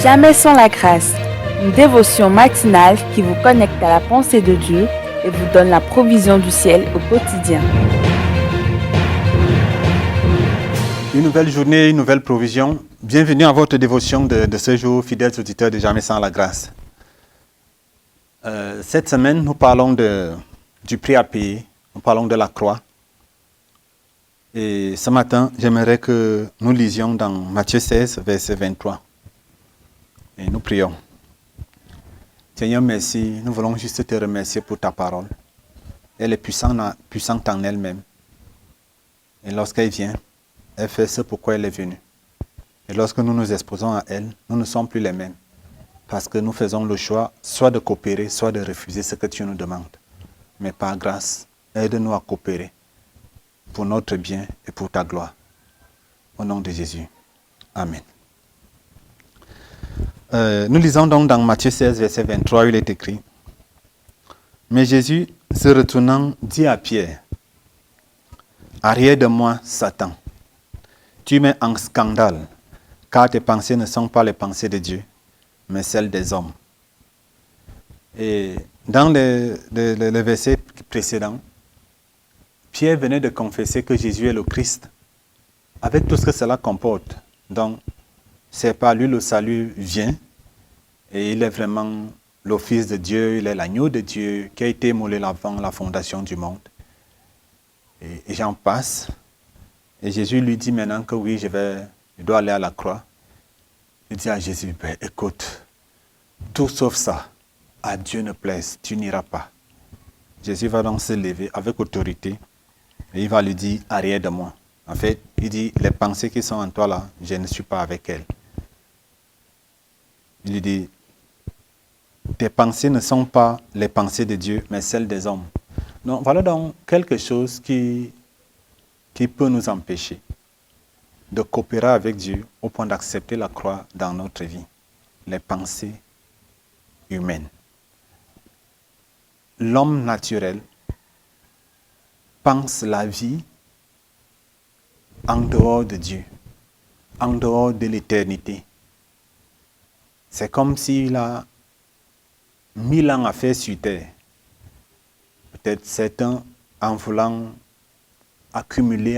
Jamais sans la grâce, une dévotion matinale qui vous connecte à la pensée de Dieu et vous donne la provision du ciel au quotidien. Une nouvelle journée, une nouvelle provision. Bienvenue à votre dévotion de ce jour, fidèles auditeurs de Jamais sans la grâce. Cette semaine, nous parlons du prix à payer, nous parlons de la croix. Et ce matin, j'aimerais que nous lisions dans Matthieu 16, verset 23. Et nous prions. Seigneur, merci. Nous voulons juste te remercier pour ta parole. Elle est puissante en elle-même. Et lorsqu'elle vient, elle fait ce pourquoi elle est venue. Et lorsque nous nous exposons à elle, nous ne sommes plus les mêmes. Parce que nous faisons le choix soit de coopérer, soit de refuser ce que tu nous demandes. Mais par grâce, aide-nous à coopérer pour notre bien et pour ta gloire. Au nom de Jésus. Amen. Nous lisons donc dans Matthieu 16, verset 23, il est écrit « Mais Jésus, se retournant, dit à Pierre, « Arrière de moi, Satan, tu mets en scandale, car tes pensées ne sont pas les pensées de Dieu, mais celles des hommes. » Et dans le verset précédent, Pierre venait de confesser que Jésus est le Christ, avec tout ce que cela comporte. Donc, c'est par lui le salut vient, et il est vraiment le Fils de Dieu, il est l'agneau de Dieu qui a été immolé avant la fondation du monde. Et j'en passe. Et Jésus lui dit maintenant que oui, je dois aller à la croix. Il dit à Jésus, ben, écoute, tout sauf ça, à Dieu ne plaise, tu n'iras pas. Jésus va donc se lever avec autorité et il va lui dire, arrière de moi. En fait, il dit, les pensées qui sont en toi là, je ne suis pas avec elles. Il lui dit, tes pensées ne sont pas les pensées de Dieu, mais celles des hommes. Donc, voilà donc quelque chose qui peut nous empêcher de coopérer avec Dieu au point d'accepter la croix dans notre vie. Les pensées humaines. L'homme naturel pense la vie en dehors de Dieu, en dehors de l'éternité. C'est comme s'il a 1000 ans à faire sur terre. Peut-être certains, en voulant accumuler,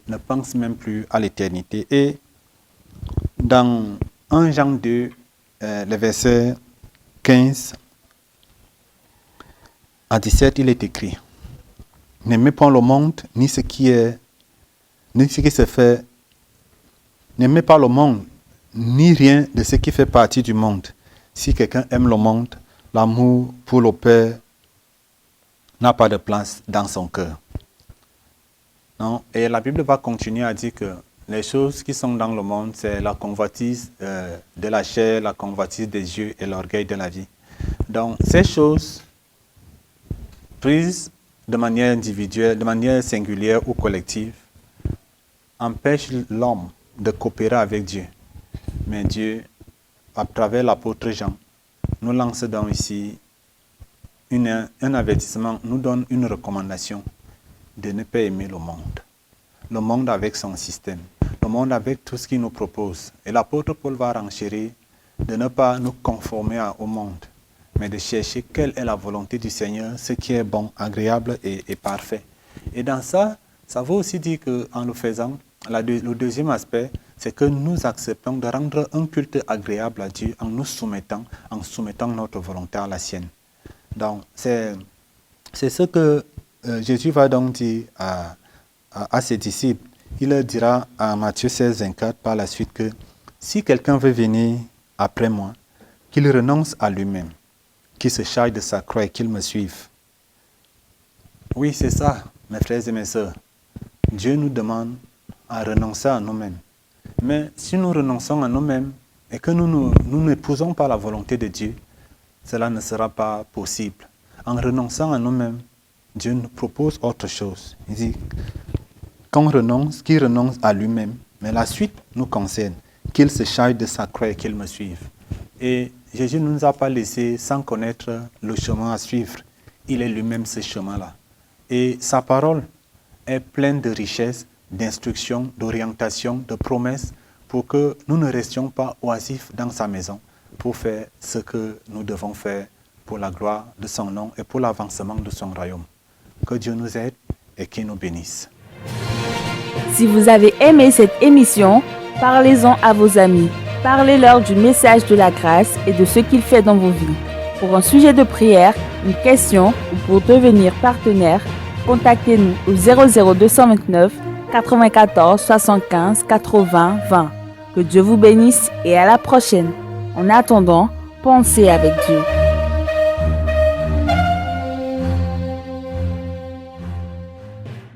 ne pensent même plus à l'éternité. Et dans 1 Jean 2, le verset 15 à 17, il est écrit « N'aimez pas le monde, ni ce qui se fait. N'aimez pas le monde, ni rien de ce qui fait partie du monde. Si quelqu'un aime le monde, l'amour pour le Père n'a pas de place dans son cœur. » Non? Et la Bible va continuer à dire que les choses qui sont dans le monde, c'est la convoitise de la chair, la convoitise des yeux et l'orgueil de la vie. Donc, ces choses, prises de manière individuelle, de manière singulière ou collective, empêchent l'homme de coopérer avec Dieu. Mais Dieu, à travers l'apôtre Jean, nous lance donc ici un avertissement, nous donne une recommandation de ne pas aimer le monde. Le monde avec son système, le monde avec tout ce qu'il nous propose. Et l'apôtre Paul va renchérir de ne pas nous conformer au monde, mais de chercher quelle est la volonté du Seigneur, ce qui est bon, agréable et parfait. Et dans ça, ça veut aussi dire qu'en le faisant, le deuxième aspect, c'est que nous acceptons de rendre un culte agréable à Dieu en soumettant notre volonté à la sienne. Donc, c'est ce que Jésus va donc dire à ses disciples. Il leur dira à Matthieu 16, 24 par la suite que si quelqu'un veut venir après moi, qu'il renonce à lui-même, qu'il se charge de sa croix et qu'il me suive. Oui, c'est ça, mes frères et mes sœurs. Dieu nous demande à renoncer à nous-mêmes. Mais si nous renonçons à nous-mêmes et que nous n'épousons pas la volonté de Dieu, cela ne sera pas possible. En renonçant à nous-mêmes, Dieu nous propose autre chose. Il dit qu'il renonce à lui-même, mais la suite nous concerne, qu'il se charge de sa croix et qu'il me suive. Et Jésus ne nous a pas laissé sans connaître le chemin à suivre. Il est lui-même ce chemin-là. Et sa parole est pleine de richesses, d'instructions, d'orientations, de promesses pour que nous ne restions pas oisifs dans sa maison pour faire ce que nous devons faire pour la gloire de son nom et pour l'avancement de son royaume. Que Dieu nous aide et qu'il nous bénisse. Si vous avez aimé cette émission, parlez-en à vos amis. Parlez-leur du message de la grâce et de ce qu'il fait dans vos vies. Pour un sujet de prière, une question ou pour devenir partenaire, contactez-nous au 00229 94 75 80 20. Que Dieu vous bénisse et à la prochaine. En attendant, pensez avec Dieu.